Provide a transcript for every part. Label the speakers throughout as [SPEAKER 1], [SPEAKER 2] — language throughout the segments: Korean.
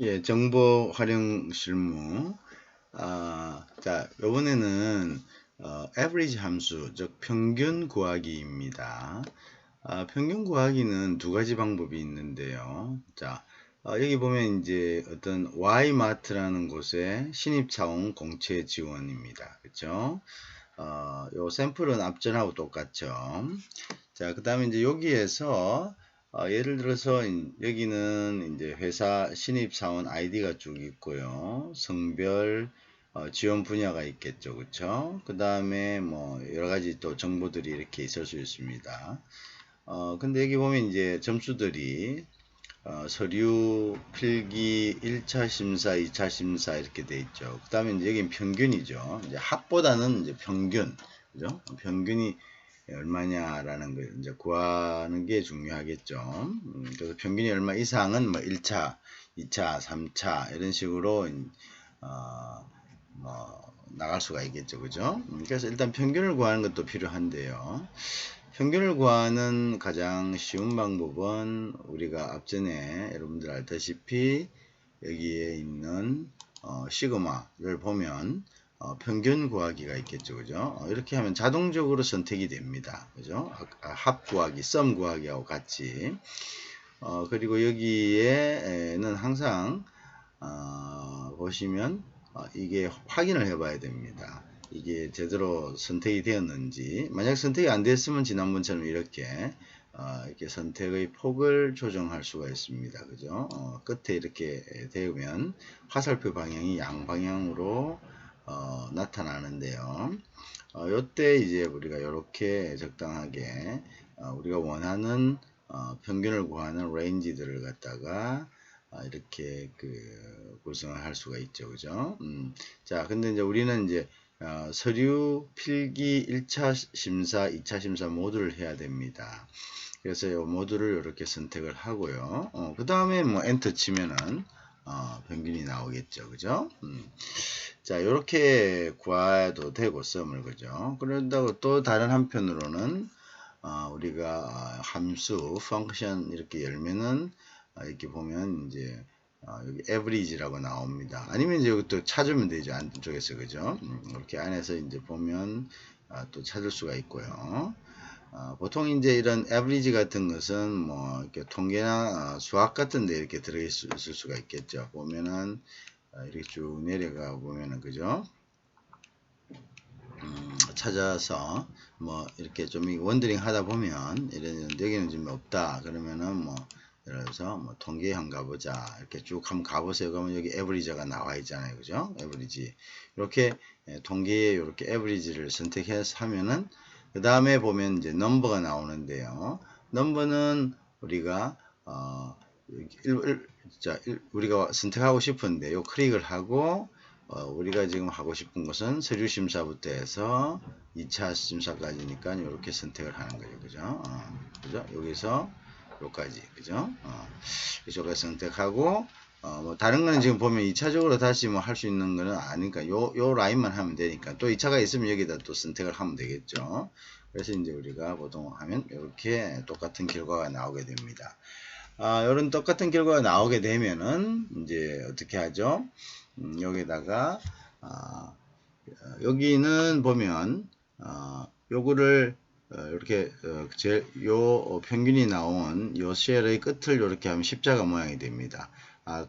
[SPEAKER 1] 예, 정보 활용 실무. 자, 요번에는 average 함수, 즉 평균 구하기입니다. 평균 구하기는 두 가지 방법이 있는데요. 자, 여기 보면 이제 어떤 Y마트라는 곳에 신입차원 공채 지원입니다. 그렇죠? 요 샘플은 앞전하고 똑같죠. 자, 그 다음에 이제 여기에서 예를 들어서 여기는 이제 회사 신입사원 아이디가 쭉 있고요. 성별, 지원 분야가 있겠죠. 그쵸? 그 다음에 뭐 여러 가지 또 정보들이 이렇게 있을 수 있습니다. 근데 여기 보면 이제 점수들이 서류 필기 1차 심사, 2차 심사 이렇게 돼 있죠. 그 다음에 이제 여기는 평균이죠. 이제 합보다는 이제 평균, 그죠? 평균이 얼마냐라는 걸 이제 구하는 게 중요하겠죠. 그래서 평균이 얼마 이상은 뭐 1차, 2차, 3차 이런 식으로 뭐 나갈 수가 있겠죠. 그죠? 그래서 일단 평균을 구하는 것도 필요한데요. 평균을 구하는 가장 쉬운 방법은 우리가 앞전에 여러분들 알다시피 여기에 있는 시그마를 보면 평균 구하기가 있겠죠. 그죠? 이렇게 하면 자동적으로 선택이 됩니다. 그죠? 합 구하기, 썸 구하기하고 같이. 그리고 여기에는 항상 보시면 이게 확인을 해 봐야 됩니다. 이게 제대로 선택이 되었는지. 만약 선택이 안 됐으면 지난번처럼 이렇게 선택의 폭을 조정할 수가 있습니다. 그죠? 끝에 이렇게 되면 화살표 방향이 양방향으로 나타나는데요. 요때 이제 우리가 이렇게 적당하게 우리가 원하는 평균을 구하는 레인지들을 갖다가 이렇게 구성을 할 수가 있죠. 그죠? 자, 근데 이제 우리는 이제 서류 필기 1차 심사, 2차 심사 모두를 해야 됩니다. 그래서 이 모두를 이렇게 선택을 하고요. 그 다음에 뭐 엔터 치면은 평균이 나오겠죠. 그죠? 자, 이렇게 구해도 되고 썸을 그죠? 그런다고 또 다른 한편으로는 우리가 함수, 펑션 이렇게 열면은 이렇게 보면 이제 여기 average라고 나옵니다. 아니면 이제 여기 또 찾으면 되죠. 안쪽에서 그죠? 이렇게 안에서 이제 보면 또 찾을 수가 있고요. 보통 이제 이런 average 같은 것은 뭐 이렇게 통계나 수학 같은 데 이렇게 들어있을 수가 있겠죠. 보면은 이렇게 쭉 내려가 보면은 그죠? 찾아서 뭐 이렇게 좀 원더링 하다 보면 이런 여기는 좀 없다 그러면은 뭐 예를 들어서 뭐 통계형 가보자 이렇게 쭉 한번 가보세요. 그러면 여기 에버리지가 나와 있잖아요. 그죠? 에버리지 이렇게 통계에 이렇게 에버리지를 선택해서 하면은 그 다음에 보면 이제 넘버가 나오는데요. 넘버는 우리가 우리가 선택하고 싶은데 요 클릭을 하고 우리가 지금 하고 싶은 것은 서류 심사부터 해서 2차 심사까지니까 이렇게 선택을 하는 거죠. 그죠? 그죠? 여기서 여기까지. 그죠? 이쪽까지 선택하고 뭐 다른 거는 지금 보면 2차적으로 다시 뭐 할 수 있는 거는 아니니까 요 라인만 하면 되니까 또 2차가 있으면 여기다 또 선택을 하면 되겠죠. 그래서 이제 우리가 보통 하면 이렇게 똑같은 결과가 나오게 됩니다. 이런 똑같은 결과가 나오게 되면은 이제 어떻게 하죠? 여기다가 여기는 보면 요거를 이렇게 요 평균이 나온 요 셀의 끝을 이렇게 하면 십자가 모양이 됩니다.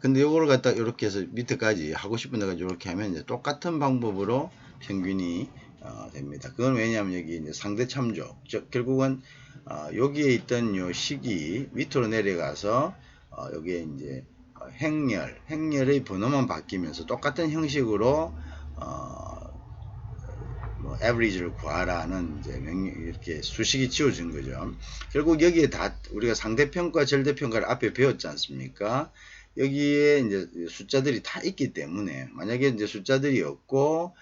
[SPEAKER 1] 근데 요거를 갖다 이렇게 해서 밑에까지 하고 싶은 데까지 이렇게 하면 이제 똑같은 방법으로 평균이 됩니다. 그건 왜냐하면 여기 이제 상대 참조, 즉 결국은 여기에 있던 요 식이 밑으로 내려가서 여기에 이제 행렬의 번호만 바뀌면서 똑같은 형식으로 뭐 average를 구하라는 이제 이렇게 수식이 지워진 거죠. 결국 여기에 다 우리가 상대평가, 절대평가를 앞에 배웠지 않습니까? 여기에 이제 숫자들이 다 있기 때문에 만약에 이제 숫자들이 없고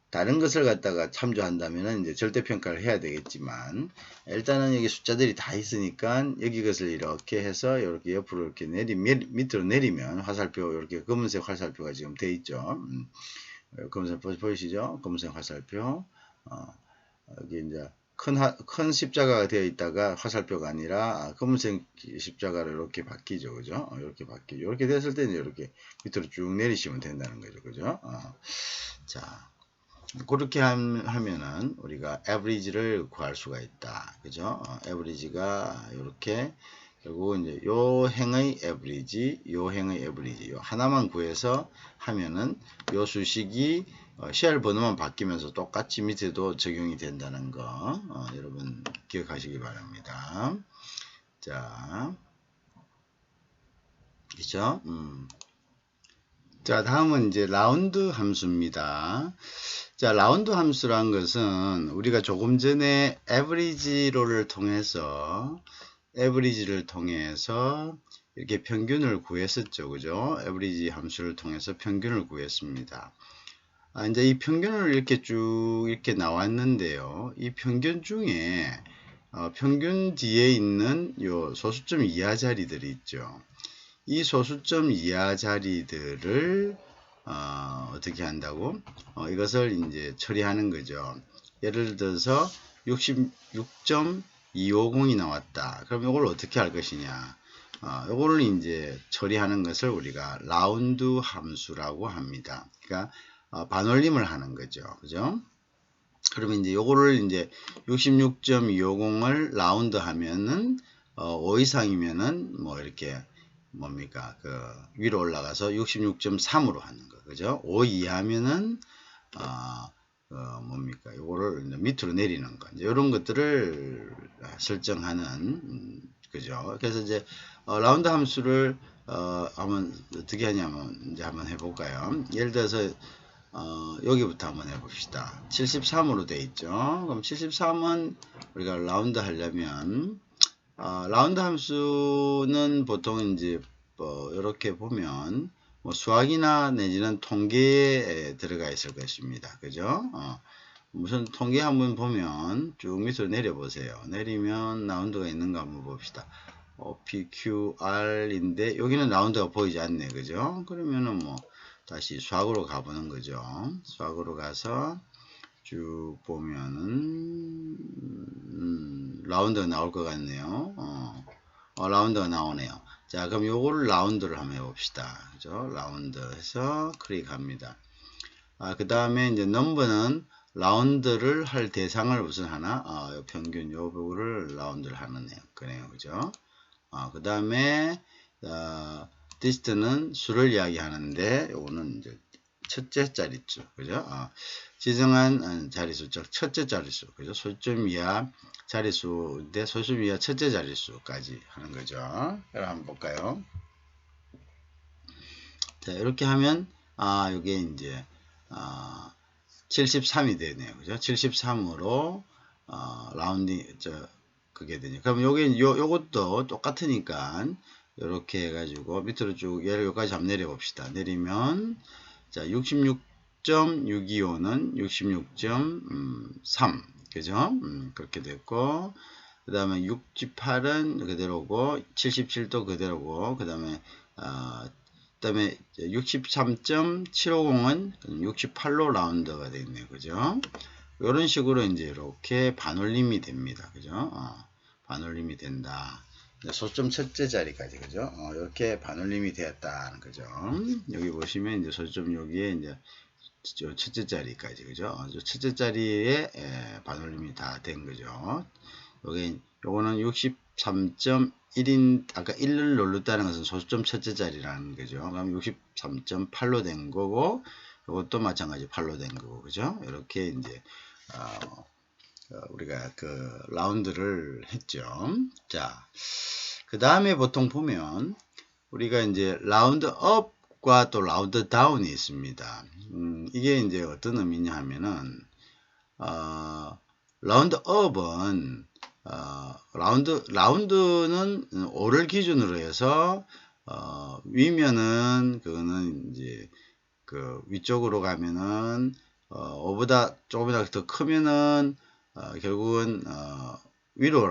[SPEAKER 1] 다른 것을 갖다가 참조한다면 이제 절대평가를 해야 되겠지만 일단은 여기 숫자들이 다 있으니까 여기 것을 이렇게 해서 이렇게 옆으로 이렇게 밑으로 내리면 화살표 이렇게 검은색 화살표가 지금 돼 있죠. 검은색 보이시죠? 검은색 화살표. 여기 이제 큰 십자가가 되어 있다가 화살표가 아니라 검은색 십자가로 이렇게 바뀌죠. 그죠? 이렇게 바뀌죠. 이렇게 됐을 때는 이렇게 밑으로 쭉 내리시면 된다는 거죠. 그죠? 자, 그렇게 하면은 우리가 average를 구할 수가 있다. 그죠? average가 이렇게 결국 이제 요 행의 average, 요 행의 average, 요 하나만 구해서 하면은 요 수식이 쉘 번호만 바뀌면서 똑같이 밑에도 적용이 된다는 거 여러분 기억하시기 바랍니다. 자, 그죠? 자, 다음은 이제 라운드 함수입니다. 자, 라운드 함수란 것은 우리가 조금 전에 average를 통해서 이렇게 평균을 구했었죠. 그죠? average 함수를 통해서 평균을 구했습니다. 이제 이 평균을 이렇게 쭉 이렇게 나왔는데요. 이 평균 중에 평균 뒤에 있는 요 소수점 이하 자리들이 있죠. 이 소수점 이하 자리들을 어떻게 한다고? 이것을 이제 처리하는 거죠. 예를 들어서 66.250이 나왔다. 그럼 이걸 어떻게 할 것이냐? 이거를 이제 처리하는 것을 우리가 라운드 함수라고 합니다. 그러니까 반올림을 하는 거죠. 그죠? 그러면 이제 요거를 이제 66.250을 라운드 하면은 5 이상이면은 뭐 이렇게 뭡니까? 그 위로 올라가서 66.3으로 하는 거. 그죠? 5 이하면은 뭡니까? 요거를 밑으로 내리는 거. 이제 이런 것들을 설정하는 그죠? 그래서 이제 라운드 함수를 한번 어떻게 하냐면 이제 한번 해볼까요? 예를 들어서 여기부터 한번 해봅시다. 73으로 돼 있죠. 그럼 73은 우리가 라운드 하려면 라운드 함수는 보통 이제 이렇게 보면 뭐 수학이나 내지는 통계에 들어가 있을 것입니다. 그죠? 무슨 통계 한번 보면 쭉 밑으로 내려보세요. 내리면 라운드가 있는가 한번 봅시다. PQR인데 여기는 라운드가 보이지 않네. 그죠? 그러면은 뭐 다시 수학으로 가보는 거죠. 수학으로 가서 쭉 보면은 라운드가 나올 것 같네요. 라운드가 나오네요. 자, 그럼 요거를 라운드를 한번 해봅시다. 그죠? 라운드 해서 클릭합니다. 그 다음에 이제 넘버는 라운드를 할 대상을 우선 하나, 요 평균 요 부분을 라운드를 하는 거네요. 그죠? 그 다음에 디스트는 수를 이야기하는데 요거는 이제 첫째 자릿수. 그죠? 지정한 자릿수, 즉 첫째 자릿수. 그죠? 소수점 이하 자릿수인데 소수점 이하 첫째 자릿수까지 하는 거죠. 그럼 한번 볼까요? 자, 이렇게 하면 이게 이제 73이 되네요. 그죠? 73으로 라운딩 그게 되죠. 그럼 요것도 똑같으니까 이렇게 해가지고 밑으로 쭉 얘를 여기까지 한번 내려봅시다. 내리면 자 66.625는 66.3 그죠? 그렇게 됐고 그 다음에 68은 그대로고 77도 그대로고 그 다음에 63.750은 68로 라운드가 되겠네요. 그죠? 이런 식으로 이제 이렇게 반올림이 됩니다. 그죠? 반올림이 된다. 소점 첫째 자리까지. 그죠? 이렇게 반올림이 되었다는 거죠. 여기 보시면 이제 소점 여기에 이제 첫째 자리까지. 그죠? 첫째 자리에 반올림이 다 된 거죠. 요거는 63.1인 아까 1을 눌렀다는 것은 소수점 첫째 자리라는 거죠. 그럼 63.8로 된 거고 이것도 마찬가지 8로 된 거고 그죠? 이렇게 이제 우리가 그 라운드를 했죠. 자, 그 다음에 보통 보면 우리가 이제 라운드 업과 또 라운드 다운이 있습니다. 이게 이제 어떤 의미냐 하면은 라운드 업은 라운드는 5를 기준으로 해서 위면은 그거는 이제 그 위쪽으로 가면은 5보다 조금이나 더 크면은 결국은 위로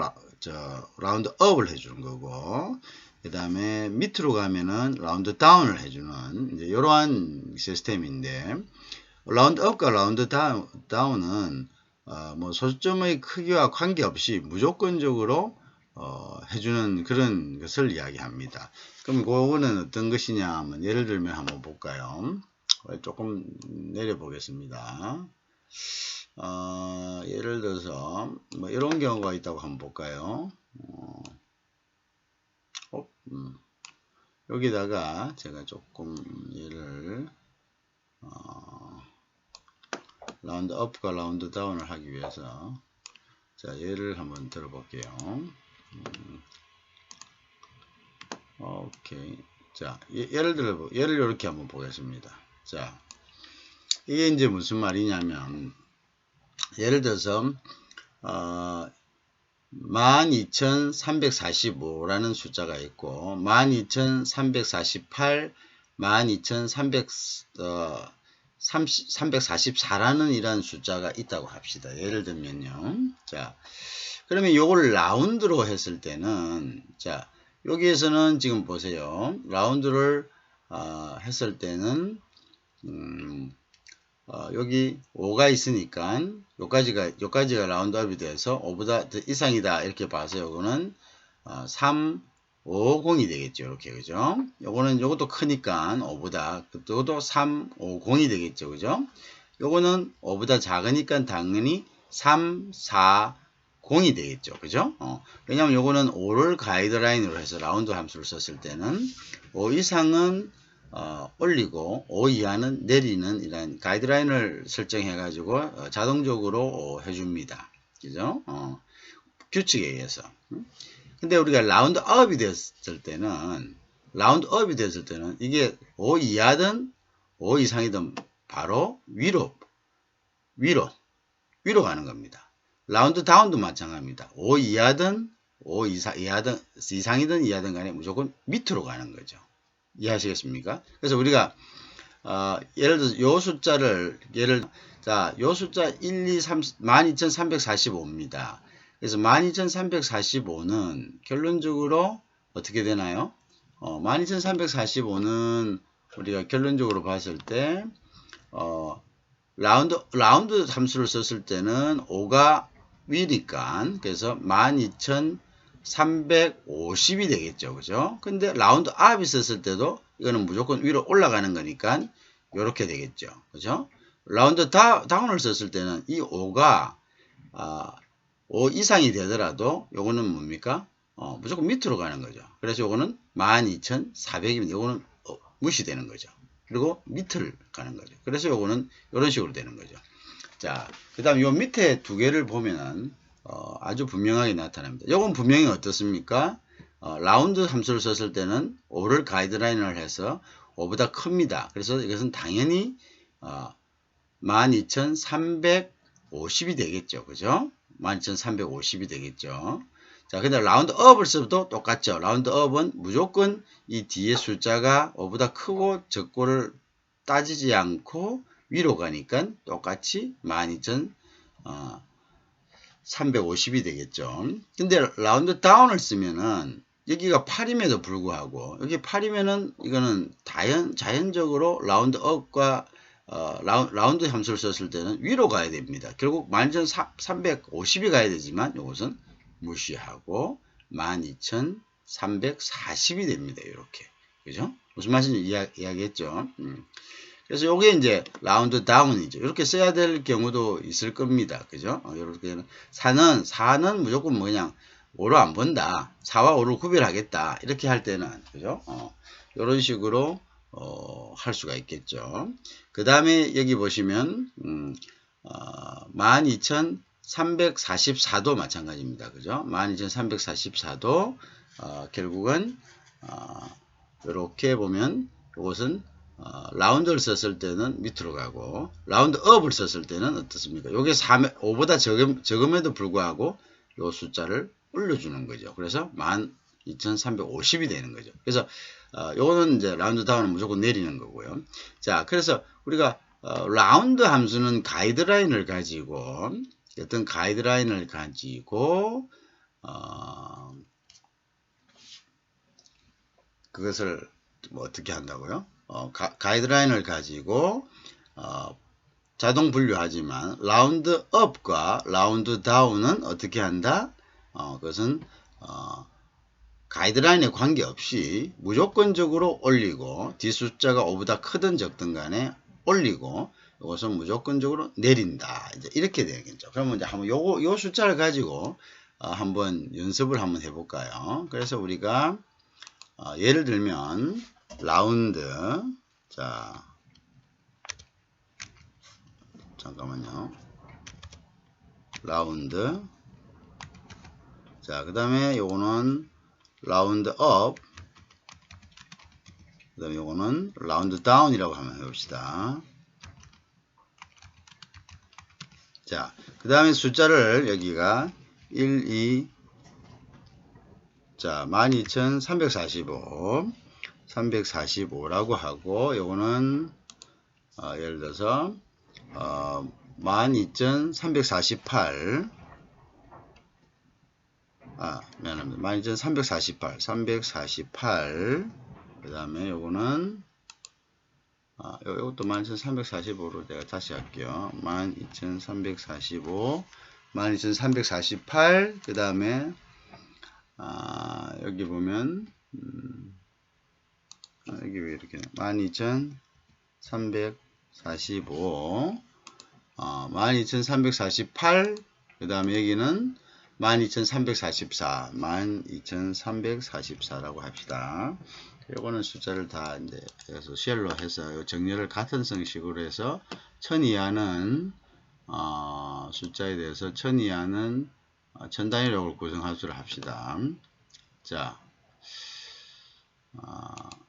[SPEAKER 1] 라운드 업을 해주는 거고 그 다음에 밑으로 가면은 라운드 다운을 해주는 이제 이러한 시스템인데 라운드 업과 라운드 다운은 뭐 소수점의 크기와 관계없이 무조건적으로 해주는 그런 것을 이야기합니다. 그럼 그거는 어떤 것이냐 하면 예를 들면 한번 볼까요? 조금 내려 보겠습니다. 예를 들어서 뭐 이런 경우가 있다고 한번 볼까요? 여기다가 제가 조금 얘를 라운드 업과 라운드 다운을 하기 위해서 자 얘를 한번 들어볼게요. 오케이. 자 예를 이렇게 한번 보겠습니다. 자 이게 이제 무슨 말이냐면 예를 들어서 12345라는 숫자가 있고 12348 12344라는 이런 숫자가 있다고 합시다. 예를 들면요. 자, 그러면 요걸 라운드로 했을 때는 자, 여기에서는 지금 보세요. 라운드를 했을 때는 여기 5가 있으니까 요까지가 라운드업이 돼서 5보다 더 이상이다 이렇게 봐서 요거는 350이 되겠죠. 이렇게 그죠? 요것도 크니까 5보다 요것도 350이 되겠죠. 그죠? 요거는 5보다 작으니까 당연히 340이 되겠죠. 그죠? 왜냐면 요거는 5를 가이드라인으로 해서 라운드 함수를 썼을 때는 5 이상은 올리고 5 이하는 내리는 이런 가이드라인을 설정해 가지고 자동적으로 해줍니다. 그죠? 규칙에 의해서. 근데 우리가 라운드업이 됐을 때는 이게 5 이하든 5 이상이든 바로 위로 가는 겁니다. 라운드 다운도 마찬가지입니다. 5 이하든 5 이상이든 이하든 간에 무조건 밑으로 가는 거죠. 이해하시겠습니까? 그래서 우리가 예를 들어서 요 숫자를 요 숫자 1, 2, 3, 12345입니다. 그래서 12345는 결론적으로 어떻게 되나요? 12345는 우리가 결론적으로 봤을 때 라운드 함수를 썼을 때는 5가 위니까 그래서 12350이 되겠죠. 그죠? 근데 라운드 업이 썼을 때도 이거는 무조건 위로 올라가는 거니까 이렇게 되겠죠. 그죠? 라운드 다운을 썼을 때는 이 5가 5 이상이 되더라도 요거는 뭡니까? 무조건 밑으로 가는 거죠. 그래서 요거는 12400입니다. 요거는 무시되는 거죠. 그리고 밑을 가는 거죠. 그래서 요거는 이런 식으로 되는 거죠. 자, 그 다음 요 밑에 두 개를 보면은 아주 분명하게 나타납니다. 요건 분명히 어떻습니까? 라운드 함수를 썼을 때는 5를 가이드라인을 해서 5보다 큽니다. 그래서 이것은 당연히 12350이 되겠죠. 그죠? 12350이 되겠죠. 자, 근데 라운드업을 써도 똑같죠. 라운드업은 무조건 이 뒤에 숫자가 5보다 크고 적고를 따지지 않고 위로 가니까 똑같이 12350이 되겠죠. 근데 라운드 다운을 쓰면은 여기가 8임에도 불구하고 여기 8이면은 이거는 자연적으로 라운드업과 라운드 함수를 썼을 때는 위로 가야 됩니다. 결국 12350이 가야 되지만 이것은 무시하고 12340이 됩니다. 이렇게. 그죠? 무슨 말인지 이야기했죠? 그래서 요게 이제 라운드 다운이죠. 이렇게 써야 될 경우도 있을 겁니다. 그죠? 이렇게는 4는 무조건 뭐 그냥 5로 안 본다. 4와 5를 구별하겠다. 이렇게 할 때는 그죠? 이런 식으로 할 수가 있겠죠. 그 다음에 여기 보시면 12344도 마찬가지입니다. 그죠? 12344도 결국은 이렇게 보면 이것은 라운드를 썼을 때는 밑으로 가고 라운드업을 썼을 때는 어떻습니까? 이게 5보다 적음에도 불구하고 이 숫자를 올려주는 거죠. 그래서 12350이 되는 거죠. 그래서 요거는 이제 라운드 다운은 무조건 내리는 거고요. 자, 그래서 우리가 라운드 함수는 가이드라인을 가지고 어떤 가이드라인을 가지고 그것을 뭐 어떻게 한다고요? 가이드라인을 가지고 자동 분류하지만 라운드 업과 라운드 다운은 어떻게 한다? 그것은 가이드라인에 관계없이 무조건적으로 올리고 뒷숫자가 5보다 크든 적든 간에 올리고 이것은 무조건적으로 내린다. 이제 이렇게 되겠죠. 그러면 이제 한번 요 숫자를 가지고 한번 연습을 한번 해볼까요? 그래서 우리가 예를 들면 라운드, 자 잠깐만요. 라운드, 자 그 다음에 요거는 라운드 업, 그 다음에 요거는 라운드 다운이라고 한번 해봅시다. 자, 그 다음에 숫자를 여기가 1, 2, 자, 12345, 345라고 하고, 요거는, 예를 들어서, 12348, 미안합니다. 12348, 348, 그 다음에 요거는, 요것도 12345로 내가 다시 할게요. 12345, 12348, 그 다음에, 여기 보면, 여기 왜 이렇게, 12345, 12348, 그 다음에 여기는 12344, 12344라고 합시다. 요거는 숫자를 다 이제 해서 쉘로 해서 정렬을 같은 성식으로 해서 1000 이하는 숫자에 대해서 1000 이하는 1000단위력을 구성할 수를 합시다. 자,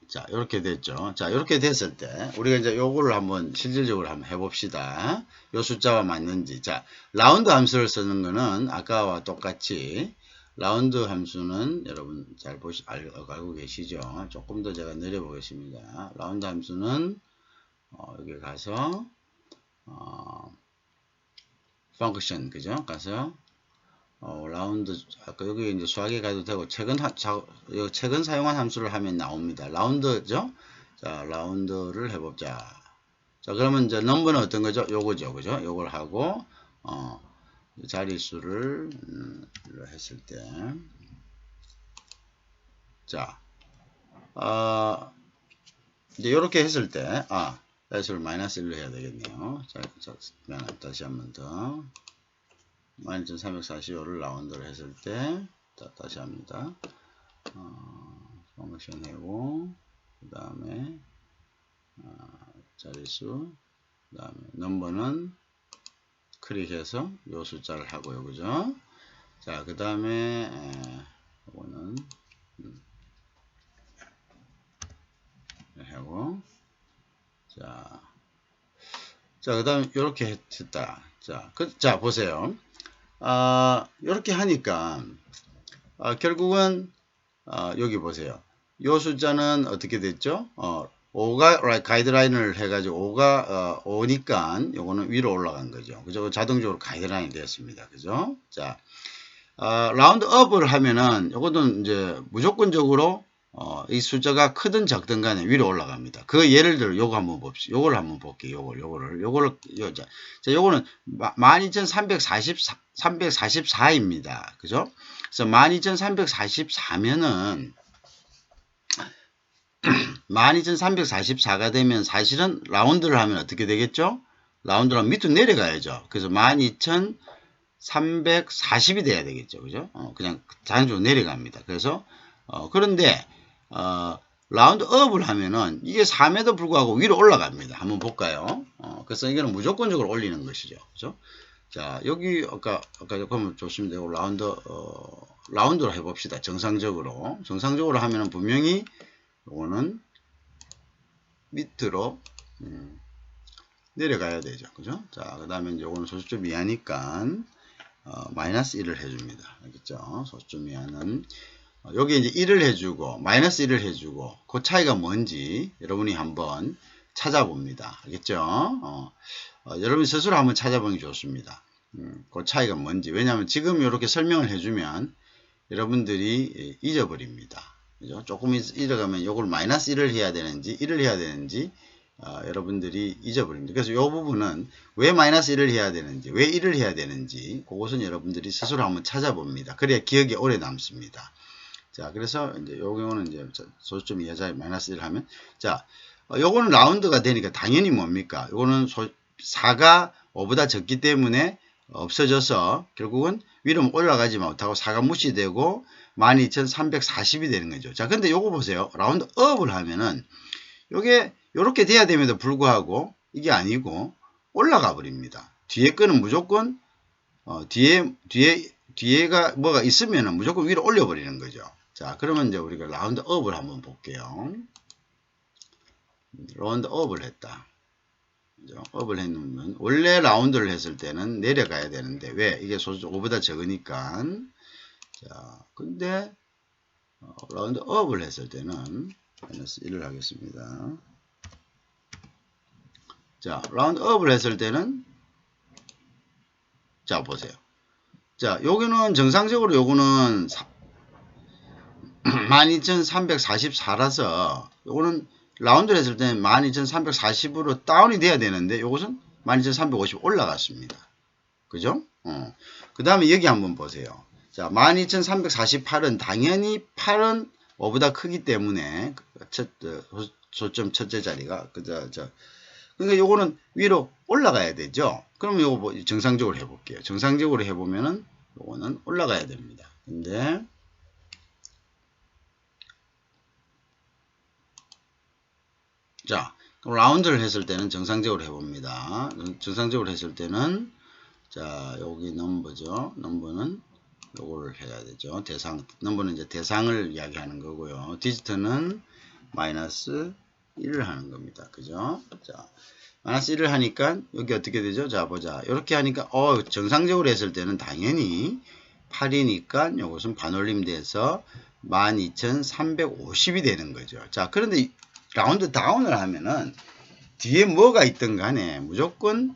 [SPEAKER 1] 자, 이렇게 됐죠. 자, 이렇게 됐을 때, 우리가 이제 요거를 한번 실질적으로 한번 해봅시다. 요 숫자와 맞는지. 자, 라운드 함수를 쓰는 거는 아까와 똑같이, 라운드 함수는 여러분 잘 알고 계시죠? 조금 더 제가 내려보겠습니다. 라운드 함수는, 여기 가서, 펑크션, 그죠? 가서, 라운드, 아까 여기 이제 수학에 가도 되고, 최근 사용한 함수를 하면 나옵니다. 라운드죠? 자, 라운드를 해보자. 자, 그러면 이제 넘버는 어떤 거죠? 요거죠. 그죠? 요걸 하고, 자릿수를, 했을 때. 자, 이제 요렇게 했을 때, 자릿수를 마이너스 1로 해야 되겠네요. 자, 다시 한 번 더. 12345를 라운드를 했을 때, 자, 다시 합니다. 펑션 해고, 그 다음에, 자릿수, 그 다음에, 넘버는 클릭해서 요 숫자를 하고요. 그죠? 자, 그 다음에, 이거는, 하고, 자, 그 다음에, 요렇게 했다. 자, 보세요. 이렇게 하니까 결국은 여기 보세요. 이 숫자는 어떻게 됐죠? 5가 가이드라인을 해가지고 5가 5니까 요거는 위로 올라간 거죠. 그죠? 자동적으로 가이드라인이 되었습니다. 그죠? 자, 라운드 업을 하면은 요것은 이제 무조건적으로 이 숫자가 크든 작든 간에 위로 올라갑니다. 그 예를 들어 요거 한번 봅시다. 요걸 한번 볼게요. 요거는 12344입니다. 그죠? 그래서 12344면은 12344가 되면 사실은 라운드를 하면 어떻게 되겠죠? 라운드를 하면 밑으로 내려가야죠. 그래서 12340이 돼야 되겠죠. 그죠? 그냥 자연적으로 내려갑니다. 그래서 그런데 라운드 업을 하면은 이게 4에도 불구하고 위로 올라갑니다. 한번 볼까요? 그래서 이거는 무조건적으로 올리는 것이죠. 그죠? 자, 여기 아까 그러면 좋습니다. 이거 라운드로 해봅시다. 정상적으로 하면은 분명히 이거는 밑으로 내려가야 되죠. 그죠? 자, 그 다음에 이제 이거는 소수점 이하니까 마이너스 1을 해줍니다. 알겠죠? 소수점 이하는 여기 이제 1을 해주고 마이너스 1을 해주고 그 차이가 뭔지 여러분이 한번 찾아봅니다. 알겠죠? 여러분 스스로 한번 찾아보는 게 좋습니다. 그 차이가 뭔지. 왜냐하면 지금 이렇게 설명을 해주면 여러분들이 잊어버립니다. 그죠? 조금 잊어가면 이걸 마이너스 1을 해야 되는지 1을 해야 되는지 여러분들이 잊어버립니다. 그래서 이 부분은 왜 마이너스 1을 해야 되는지, 왜 1을 해야 되는지, 그것은 여러분들이 스스로 한번 찾아봅니다. 그래야 기억이 오래 남습니다. 자, 그래서 이제 요 경우는 이제 소수점 이하자 마이너스 1 하면, 자, 요거는 라운드가 되니까 당연히 뭡니까? 요거는 4가 5보다 적기 때문에 없어져서 결국은 위로 올라가지 못하고 4가 무시되고 12,340이 되는 거죠. 자, 근데 요거 보세요. 라운드 업을 하면은 요게 요렇게 돼야 됨에도 불구하고 이게 아니고 올라가 버립니다. 뒤에 거는 무조건 뒤에가 뭐가 있으면은 무조건 위로 올려 버리는 거죠. 자, 그러면 이제 우리가 라운드 업을 한번 볼게요. 라운드 업을 했다. 업을 해놓으면 원래 라운드를 했을 때는 내려가야 되는데 왜? 이게 소수 5보다 적으니까. 자, 근데 라운드 업을 했을 때는 마이너스 1을 하겠습니다. 자, 라운드 업을 했을 때는 자, 보세요. 자, 여기는 정상적으로 요거는 12,344라서 요거는 라운드를 했을 때는 12,340으로 다운이 돼야 되는데 요것은 12,350 올라갔습니다. 그죠? 그 다음에 여기 한번 보세요. 자, 12,348은 당연히 8은 5보다 크기 때문에 소점 첫째 자리가 그러니까 요거는 위로 올라가야 되죠. 그럼 요거 정상적으로 해볼게요. 정상적으로 해보면은 요거는 올라가야 됩니다. 근데 자, 그럼 라운드를 했을 때는 정상적으로 해봅니다. 정상적으로 했을 때는 자, 여기 넘버죠. 넘버는 요거를 해야 되죠. 대상, 넘버는 이제 대상을 이야기하는 거고요. 디지트는 마이너스 1을 하는 겁니다. 그죠? 자, 마이너스 1을 하니까 여기 어떻게 되죠? 자, 보자. 이렇게 하니까 정상적으로 했을 때는 당연히 8이니까 요것은 반올림 돼서 12,350이 되는 거죠. 자, 그런데 라운드 다운을 하면은 뒤에 뭐가 있든 간에 무조건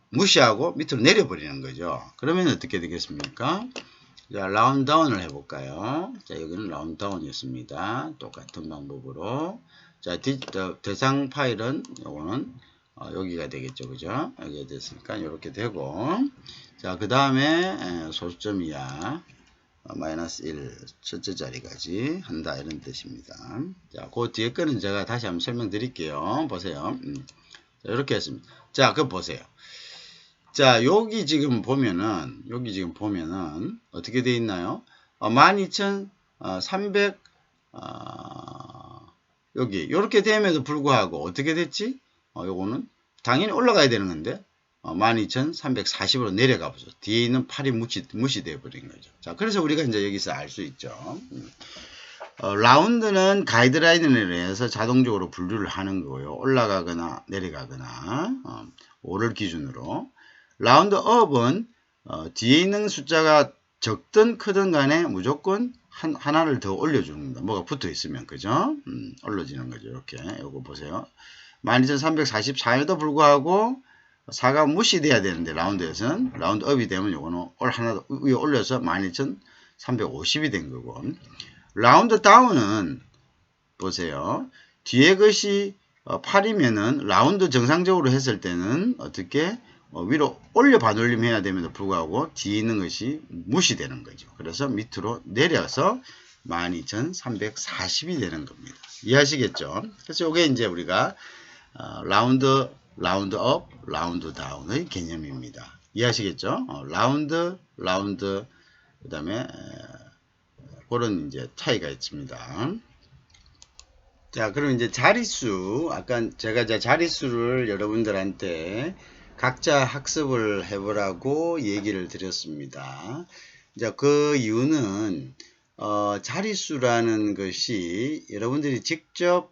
[SPEAKER 1] 무시하고 밑으로 내려버리는 거죠. 그러면 어떻게 되겠습니까? 자, 라운드 다운을 해볼까요? 자, 여기는 라운드 다운이었습니다. 똑같은 방법으로. 자, 대상 파일은 요거는 여기가 되겠죠. 그죠? 여기가 됐으니까 이렇게 되고. 자, 그 다음에 소수점 이하 마이너스 1 첫째 자리까지 한다 이런 뜻입니다. 자, 그 뒤에 거는 제가 다시 한번 설명드릴게요. 보세요. 자, 이렇게 했습니다. 자, 그거 보세요. 자, 여기 지금 보면은 어떻게 돼 있나요? 12,300 여기 이렇게 됨에도 불구하고 어떻게 됐지? 요거는 당연히 올라가야 되는 건데 12,340으로 내려가 보죠. 뒤에 있는 8이 무시되어 버린 거죠. 자, 그래서 우리가 이제 여기서 알 수 있죠. 라운드는 가이드라인을 의해서 자동적으로 분류를 하는 거고요. 올라가거나 내려가거나 5를 기준으로. 라운드 업은 뒤에 있는 숫자가 적든 크든 간에 무조건 하나를 더 올려줍니다. 뭐가 붙어 있으면 그죠? 올려지는 거죠. 이렇게 요거 보세요. 12,344에도 불구하고 4가 무시돼야 되는데 라운드에서는 라운드 업이 되면 요거는 하나 더 위에 올려서 12,350이 된 거고, 라운드 다운은 보세요. 뒤에 것이 8이면은 라운드 정상적으로 했을 때는 어떻게 위로 올려 반올림 해야 됨에도 불구하고 뒤에 있는 것이 무시되는 거죠. 그래서 밑으로 내려서 12,340이 되는 겁니다. 이해하시겠죠? 그래서 이게 이제 우리가 라운드 업, 라운드 다운의 개념입니다. 이해하시겠죠? 라운드, 그 다음에 그런 이제 차이가 있습니다. 자, 그럼 이제 자릿수, 아까 제가 이제 자릿수를 여러분들한테 각자 학습을 해보라고 얘기를 드렸습니다. 자, 그 이유는 자릿수라는 것이 여러분들이 직접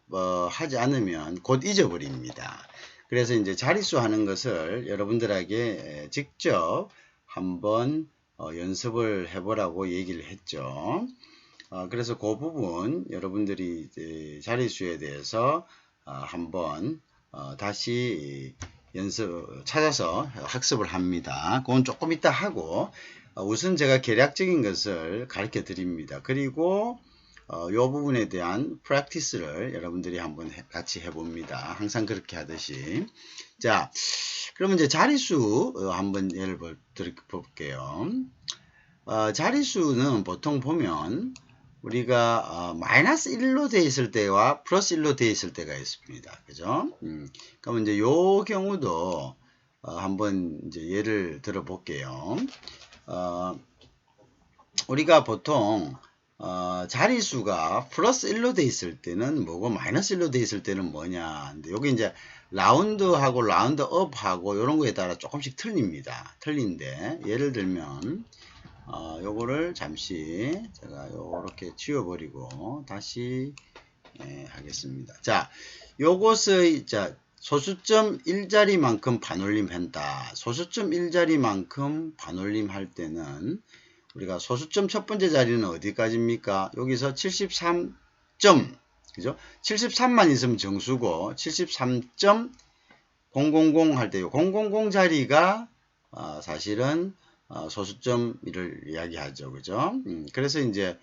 [SPEAKER 1] 하지 않으면 곧 잊어버립니다. 그래서 이제 자릿수 하는 것을 여러분들에게 직접 한번 연습을 해보라고 얘기를 했죠. 그래서 그 부분 여러분들이 이제 자릿수에 대해서 한번 다시 찾아서 학습을 합니다. 그건 조금 이따 하고 우선 제가 계략적인 것을 가르쳐 드립니다. 그리고 요 부분에 대한 practice를 여러분들이 한번 같이 해봅니다. 항상 그렇게 하듯이. 자, 그러면 이제 자릿수 한번 예를 들어볼게요. 자릿수는 보통 보면 우리가 마이너스 1로 되어 있을 때와 플러스 1로 되어 있을 때가 있습니다. 그죠? 그러면 이제 요 경우도 한번 이제 예를 들어볼게요. 우리가 보통 자릿수가 플러스 1로 돼 있을 때는 뭐고 마이너스 1로 돼 있을 때는 뭐냐. 근데 여기 이제 라운드하고 라운드업하고 이런 거에 따라 조금씩 틀립니다. 틀린데 예를 들면 요거를 잠시 제가 요렇게 지워버리고 다시 하겠습니다. 자, 요것의 소수점 1자리만큼 반올림한다. 소수점 1자리만큼 반올림 할 때는 우리가 소수점 첫 번째 자리는 어디까지입니까? 여기서 73점, 그죠? 73만 있으면 정수고 73.000 할 때요. 000 자리가 사실은 소수점을 이야기하죠, 그죠? 그래서 이제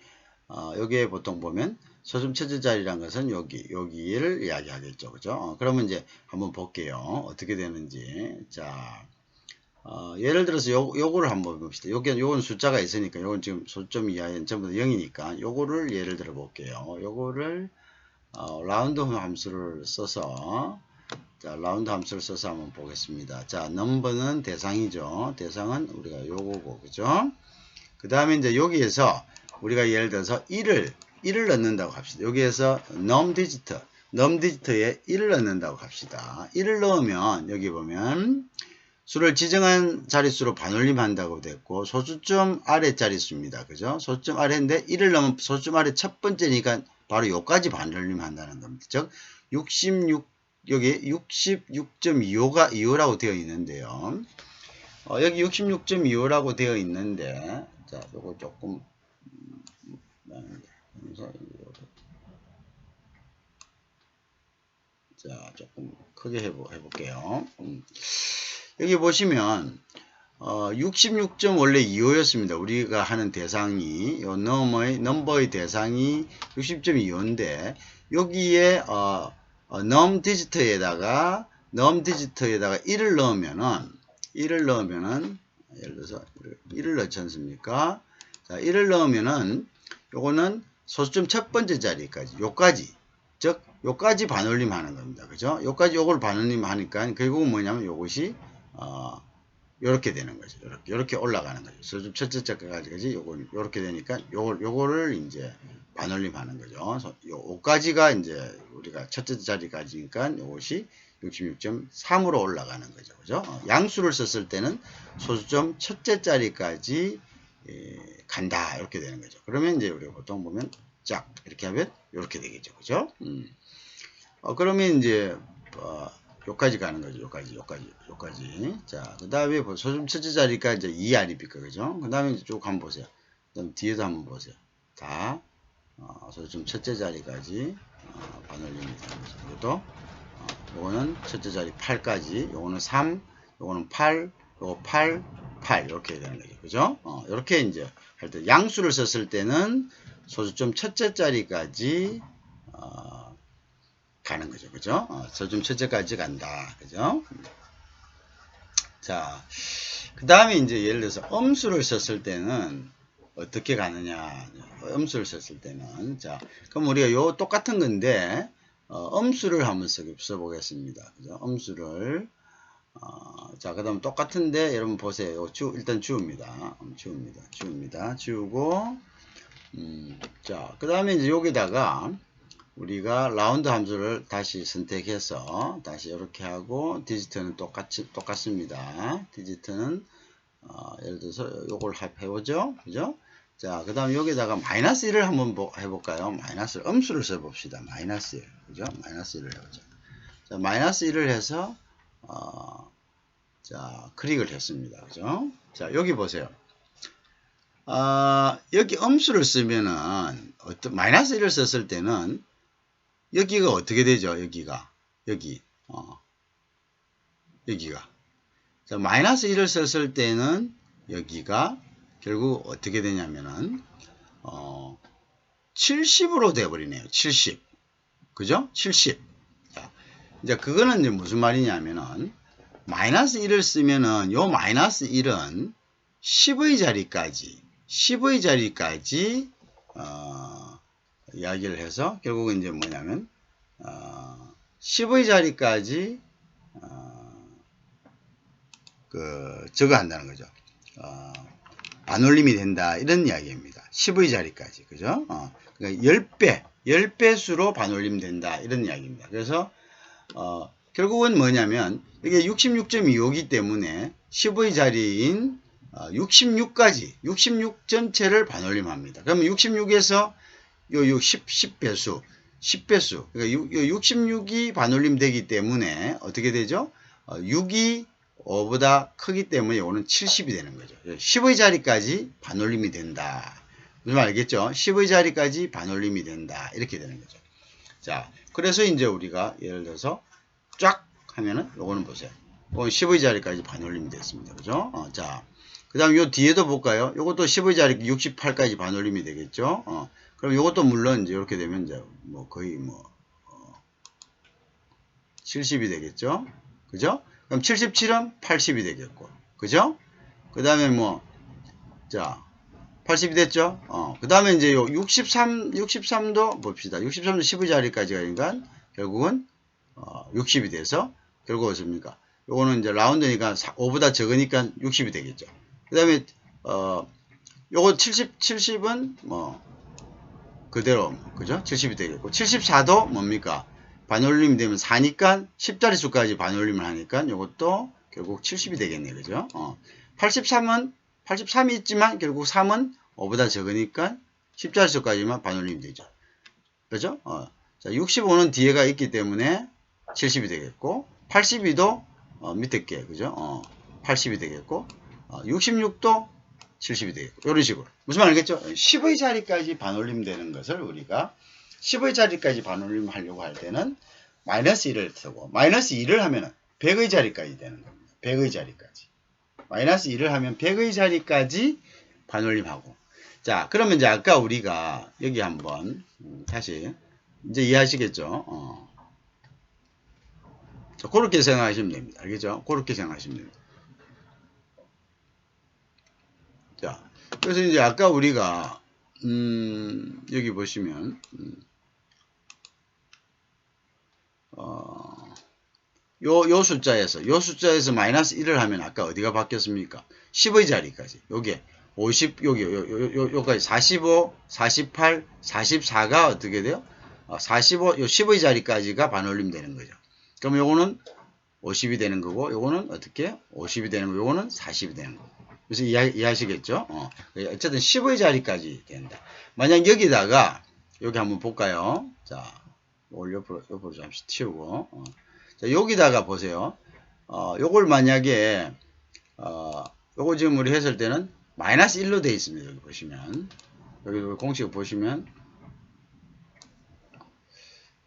[SPEAKER 1] 여기에 보통 보면 소수점 첫째 자리란 것은 여기를 이야기하겠죠, 그죠? 그러면 이제 한번 볼게요. 어떻게 되는지. 자. 예를 들어서 요거를 한번 봅시다. 요건 숫자가 있으니까 요건 지금 소수점 이하엔 전부 다 0이니까 요거를 예를 들어 볼게요. 요거를 라운드 함수를 써서 라운드 함수를 써서 한번 보겠습니다. 자, 넘버는 대상이죠. 대상은 우리가 요거고, 그죠? 그 다음에 이제 여기에서 우리가 예를 들어서 1을 넣는다고 합시다. 여기에서 num 디지트에 1을 넣는다고 합시다. 1을 넣으면 여기 보면 수를 지정한 자릿수로 반올림한다고 됐고 소수점 아래 자릿수입니다. 그죠? 소수점 아래인데 1을 넣으면 소수점 아래 첫 번째니까 바로 요까지 반올림한다는 겁니다. 즉 66 여기 66.25라고 되어 있는데요. 여기 66.25라고 되어 있는데 자, 요거 조금 자, 조금 크게 해볼게요. 여기 보시면 66점 원래 25였습니다. 우리가 하는 대상이 요 넘버의 대상이 60.25인데 여기에 num 디지트에다가 1을 넣으면은 예를 들어서 1을 넣지 않습니까? 자, 1을 넣으면은 요거는 소수점 첫 번째 자리까지 요까지 즉 요까지 반올림 하는 겁니다. 그죠? 요걸 반올림 하니까 결국은 뭐냐면 요것이 요렇게 되는 거죠. 요렇게 올라가는 거죠. 소수점 첫째 자리까지 요렇게 되니까 요거를 이제 반올림 하는 거죠. 요까지가 이제 우리가 첫째 자리까지니까 요것이 66.3으로 올라가는 거죠. 그죠? 양수를 썼을 때는 소수점 첫째 자리까지 간다. 이렇게 되는 거죠. 그러면 이제 우리가 보통 보면 짝 이렇게 하면 이렇게 되겠죠. 그죠? 그러면 이제 요까지 가는 거죠. 요까지. 자, 그 다음에 소수점 첫째 자리가 이제 2 아닙니까? 그죠? 그 다음에 쭉 한번 보세요. 그 다음 뒤에도 한번 보세요. 다 소수점 첫째 자리까지 반올림이 되는 거죠. 이것도 요거는 첫째 자리 8까지, 요거는 3, 요거는 8, 요거 8, 8 이렇게 되는 거죠. 그죠? 이렇게 이제 할 때 양수를 썼을 때는 소수점 첫째 자리까지 가는 거죠. 그죠? 소수점 첫째까지 간다. 그죠? 자, 그 다음에 이제 예를 들어서 음수를 썼을 때는 어떻게 가느냐. 음수를 썼을 때는 자, 그럼 우리가 요 똑같은 건데 음수를 한번 써보겠습니다. 그죠? 음수를 자, 그 다음 똑같은데 여러분 보세요. 일단 지웁니다. 지우고 자, 그 다음에 이제 여기다가 우리가 라운드 함수를 다시 선택해서 다시 이렇게 하고 디지트는 똑같습니다. 디지트는 예를 들어서 요걸 해보죠. 그죠? 자, 그 다음 여기다가 마이너스 1을 한번 해볼까요? 마이너스 음수를 써봅시다. 마이너스 1. 그죠? 마이너스 1을 해보죠. 자, 마이너스 1을 해서 자, 클릭을 했습니다. 그죠? 자, 여기 보세요. 여기 음수를 쓰면은 마이너스 1을 썼을 때는 여기가 어떻게 되죠? 여기가 자, 마이너스 1을 썼을 때는 여기가 결국 어떻게 되냐면은 70으로 돼버리네요. 70. 그죠? 70. 자, 이제 그거는 이제 무슨 말이냐면은, 마이너스 1을 쓰면은, 요 마이너스 1은 10의 자리까지, 이야기를 해서, 결국은 이제 뭐냐면, 10의 자리까지, 저거 한다는 거죠. 반올림이 된다. 이런 이야기입니다. 10의 자리까지. 그죠? 그러니까 10배수로 반올림 된다. 이런 이야기입니다. 그래서, 결국은 뭐냐면, 이게 66.25이기 때문에 10의 자리인 66까지, 66 전체를 반올림합니다. 그러면 66에서 요 10배수, 그러니까 66이 반올림 되기 때문에 어떻게 되죠? 6이 5보다 크기 때문에 이거는 70이 되는 거죠. 10의 자리까지 반올림이 된다. 무슨 말 알겠죠? 10의 자리까지 반올림이 된다. 이렇게 되는 거죠. 자, 그래서 이제 우리가 예를 들어서 쫙 하면은 요거는 보세요. 이건 10의 자리까지 반올림이 됐습니다. 그죠? 자, 그 다음 요 뒤에도 볼까요? 요것도 10의 자리 68까지 반올림이 되겠죠? 그럼 요것도 물론 이제 이렇게 되면 이제 뭐 거의 뭐 70이 되겠죠? 그죠? 그럼 77은 80이 되겠고, 그죠? 그 다음에 뭐, 자, 80이 됐죠? 그 다음에 이제 요 63도 봅시다. 63도 10의 자리까지 가니까 결국은 60이 돼서 결국 어떻습니까? 요거는 이제 라운드니까 5보다 적으니까 60이 되겠죠. 그 다음에 요거 70은 뭐 그대로 그죠? 70이 되겠고 74도 뭡니까? 반올림이 되면 4니까 10자리 수까지 반올림을 하니까 요것도 결국 70이 되겠네. 그죠? 83이 있지만 결국 3은 5보다 적으니까 10자리 수까지만 반올림이 되죠. 그죠? 자, 65는 뒤에가 있기 때문에 70이 되겠고 82도 밑에 게 그죠? 80이 되겠고 66도 70이 되겠고 이런 식으로 무슨 말 알겠죠? 10의 자리까지 반올림 되는 것을 우리가 10의 자리까지 반올림 하려고 할 때는 마이너스 1을 쓰고 마이너스 2를 하면 100의 자리까지 되는 겁니다. 100의 자리까지 마이너스 2를 하면 100의 자리까지 반올림하고 자 그러면 이제 아까 우리가 여기 한번 다시 이제 이해하시겠죠? 자, 그렇게 생각하시면 됩니다. 알겠죠? 그렇게 생각하시면 됩니다. 자, 그래서 이제 아까 우리가 여기 보시면 요 숫자에서 마이너스 1을 하면 아까 어디가 바뀌었습니까? 10의 자리까지. 요게 50, 요까지 45, 48, 44가 어떻게 돼요? 45, 요 10의 자리까지가 반올림 되는 거죠. 그럼 요거는 50이 되는 거고, 요거는 어떻게? 50이 되는 거고, 요거는 40이 되는 거고. 그래서 이해하시겠죠? 어쨌든 10의 자리까지 된다. 만약 여기다가, 여기 한번 볼까요? 자, 이걸 옆으로 잠시 튀우고, 자, 여기다가 보세요. 요걸 만약에, 요거 지금 우리 했을 때는 마이너스 1로 되어 있습니다. 여기 보시면. 여기 공식을 보시면.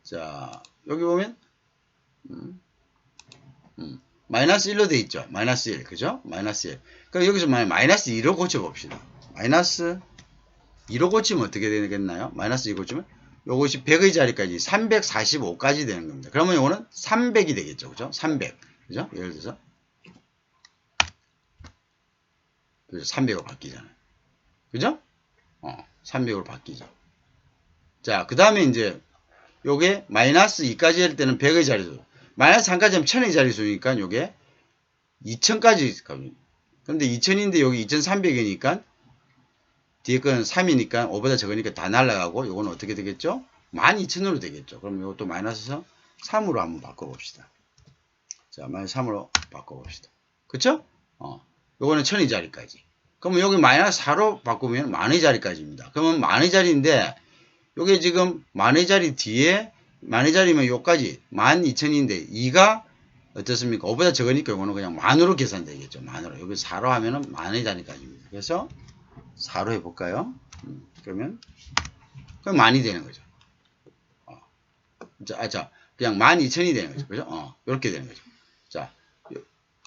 [SPEAKER 1] 자, 여기 보면, 마이너스 1로 되어 있죠. 마이너스 1. 그죠? 마이너스 1. 그럼 여기서 마이너스 2로 고쳐봅시다. 마이너스 2로 고치면 어떻게 되겠나요? 마이너스 2 고치면 요것이 100의 자리까지 345까지 되는 겁니다. 그러면 요거는 300이 되겠죠. 그죠? 300. 그죠? 예를 들어서 300으로 바뀌잖아요. 그죠? 300으로 바뀌죠. 자, 그 다음에 이제 요게 마이너스 2까지 할 때는 100의 자리수. 마이너스 3까지 하면 1000의 자리수니까 요게 2000까지 갑니다. 근데 2000인데 여기 2300이니까 뒤에 건 3이니까 5보다 적으니까 다 날라가고 요거는 어떻게 되겠죠? 12000으로 되겠죠. 그럼 이것도 마이너스 3으로 한번 바꿔봅시다. 자, 마이너스 3으로 바꿔봅시다. 그쵸? 요거는 1000의 자리까지. 그러면 여기 마이너스 4로 바꾸면 만의 자리까지입니다. 그러면 만의 자리인데 요게 지금 만의 자리 뒤에 만의 자리면 요까지 12000인데 2가 어떻습니까? 5보다 적으니까 이거는 그냥 만으로 계산되겠죠. 만으로. 여기 4로 하면은 만의 자리까지입니다. 그래서 4로 해볼까요? 그러면 만이 되는 거죠. 자, 그냥 12000이 되는 거죠. 그죠? 이렇게 되는 거죠. 자,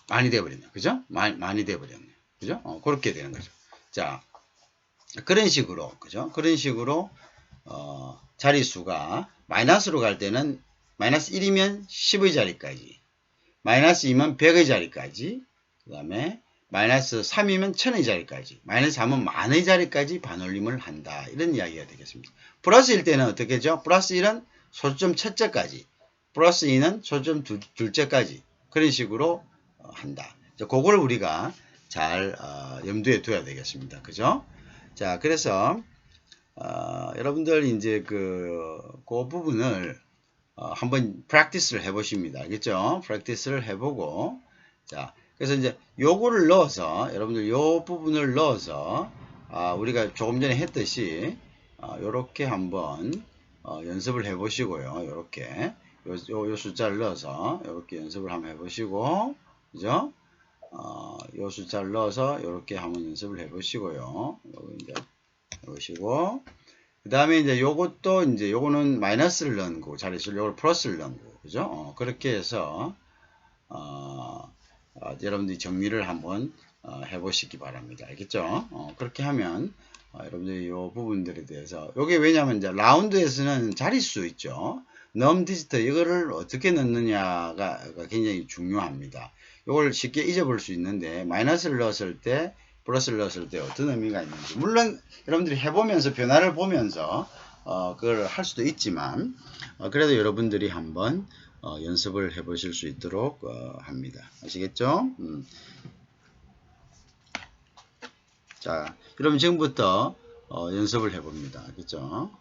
[SPEAKER 1] 만이 돼버렸네요. 그죠? 만이 돼버렸네요. 그죠? 그렇게 되는 거죠. 자, 그런 식으로, 그죠? 그런 식으로, 자릿수가 마이너스로 갈 때는 마이너스 1이면 10의 자리까지, 마이너스 2면 100의 자리까지, 그 다음에 마이너스 3이면 1000의 자리까지, 마이너스 3은 만의 자리까지 반올림을 한다. 이런 이야기가 되겠습니다. 플러스일 때는 어떻게 하죠? 플러스 1은 소수점 첫째까지, 플러스 2는 소수점 둘째까지 그런 식으로 한다. 그걸 우리가 잘 염두에 둬야 되겠습니다. 그죠? 자, 그래서 여러분들 이제 그 부분을 한번 프랙티스를 해보십니다. 알겠죠? 프랙티스를 해보고, 자, 그래서 이제 요거를 넣어서, 여러분들 요 부분을 넣어서, 우리가 조금 전에 했듯이, 요렇게 한번, 연습을 해보시고요. 요렇게. 요 숫자를 넣어서, 요렇게 연습을 한번 해보시고, 그죠? 요 숫자를 넣어서, 요렇게 한번 연습을 해보시고요. 요거 이제 해보시고, 그 다음에 이제 요것도 이제 요거는 마이너스를 넣은 거고 자릿수를 요걸 플러스를 넣은 거고 그죠? 그렇게 해서 여러분들이 정리를 한번 해보시기 바랍니다. 알겠죠? 그렇게 하면 여러분들이 요 부분들에 대해서 요게 왜냐면 이제 라운드에서는 자릿수 있죠. 넘 디지트 이거를 어떻게 넣느냐가 굉장히 중요합니다. 요걸 쉽게 잊어볼 수 있는데 마이너스를 넣었을 때 플러스를 넣었을 때 어떤 의미가 있는지 물론 여러분들이 해보면서 변화를 보면서 그걸 할 수도 있지만 그래도 여러분들이 한번 연습을 해보실 수 있도록 합니다. 아시겠죠? 자, 그럼 지금부터 연습을 해봅니다. 알겠죠?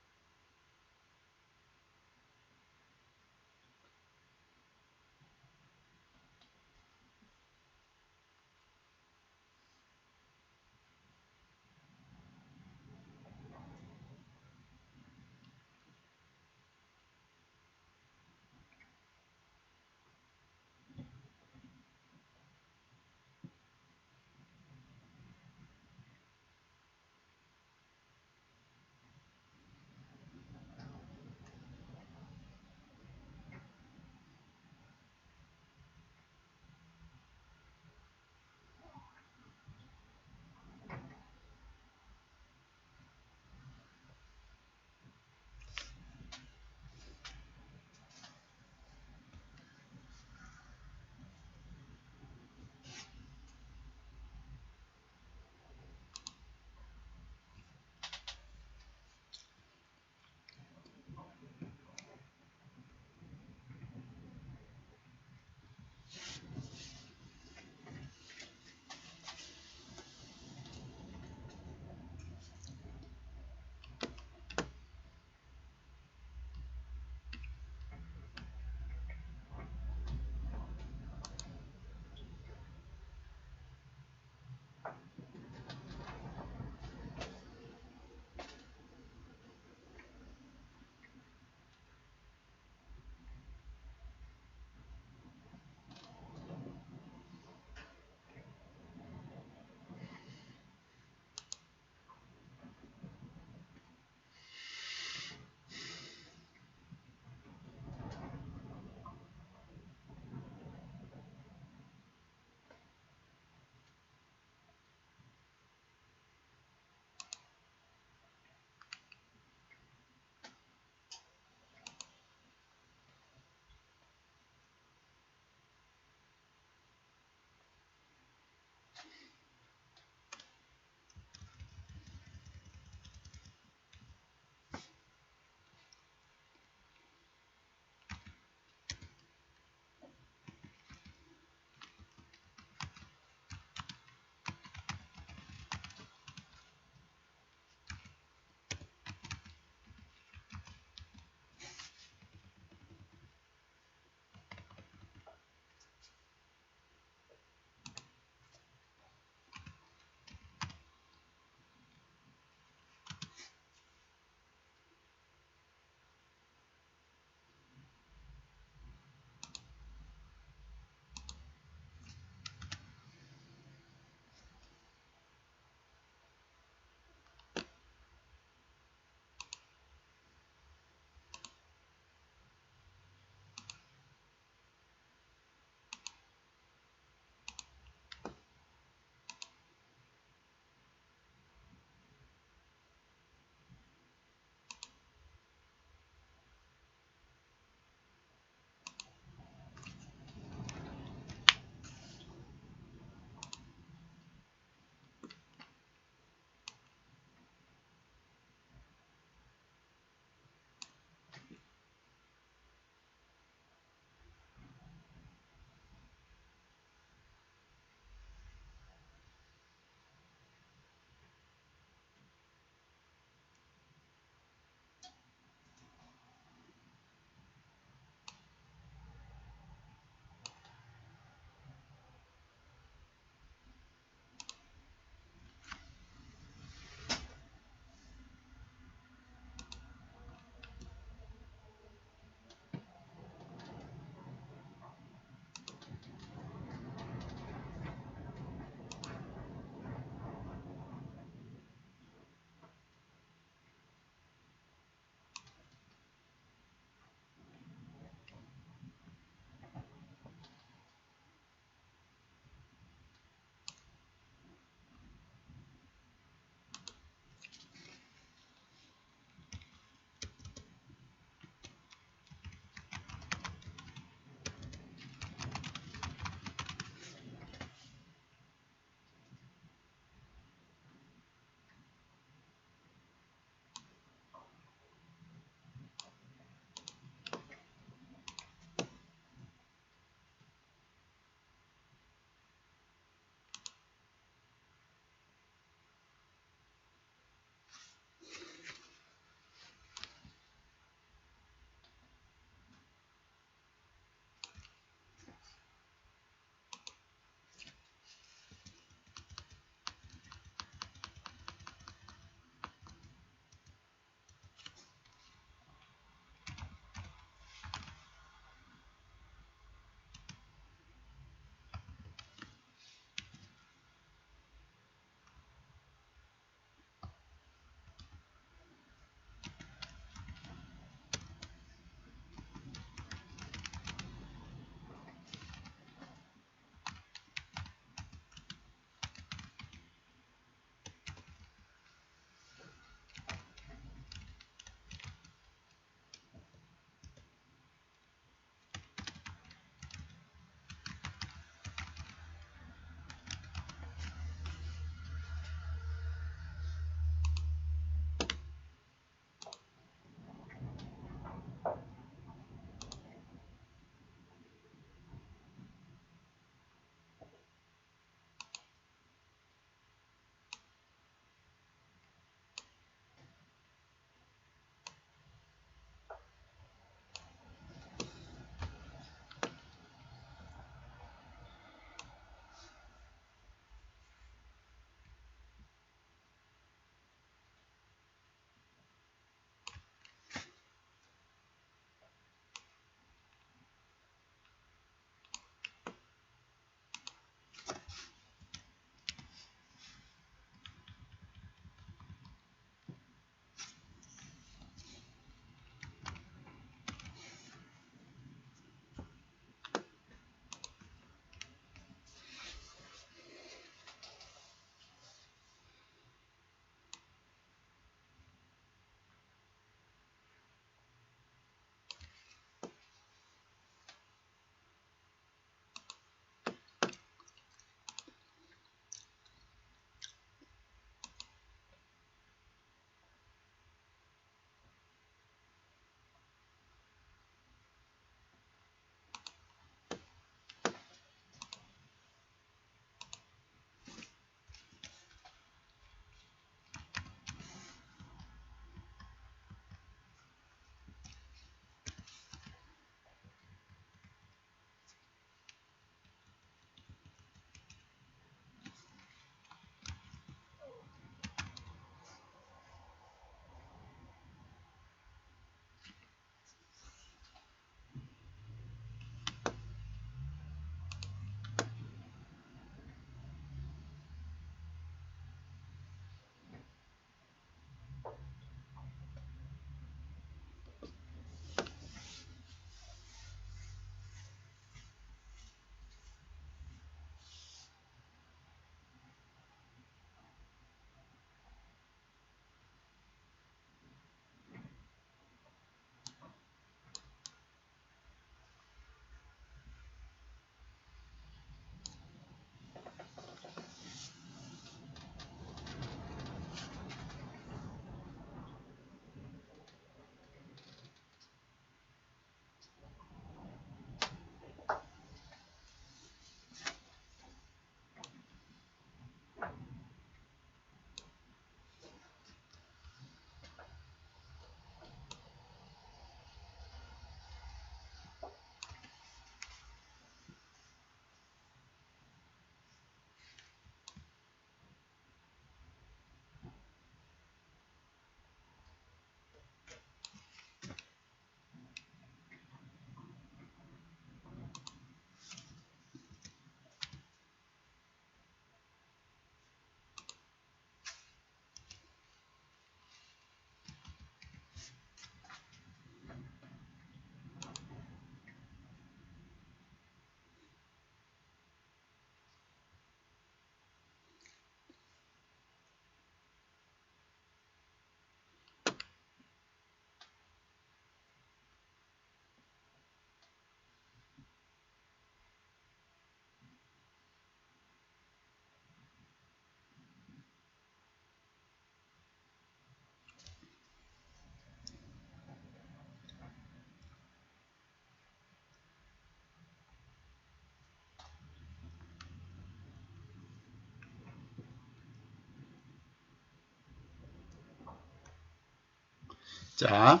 [SPEAKER 1] 자,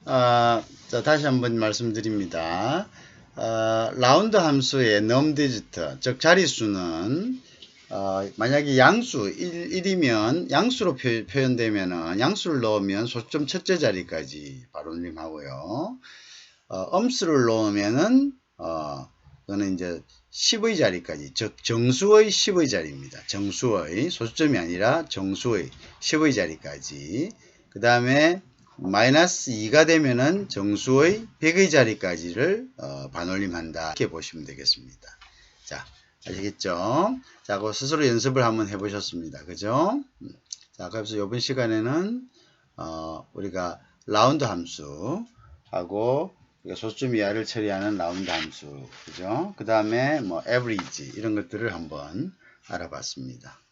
[SPEAKER 1] 자, 다시 한번 말씀드립니다. 라운드 함수의 numDigit, 즉 자릿수는 만약에 양수 1이면 양수로 표현되면은 양수를 넣으면 소수점 첫째 자리까지 바로님하고요. 음수를 넣으면은 이거는 이제 10의 자리까지, 즉 정수의 10의 자리입니다. 정수의 소수점이 아니라 정수의 10의 자리까지. 그 다음에 마이너스 2가 되면은 정수의 100의 자리까지를 반올림한다. 이렇게 보시면 되겠습니다. 자, 아시겠죠? 자, 그 스스로 연습을 한번 해보셨습니다. 그죠? 자, 그래서 이번 시간에는 우리가 라운드 함수하고 소수점 이하를 처리하는 라운드 함수, 그죠? 그 다음에 뭐 average 이런 것들을 한번 알아봤습니다.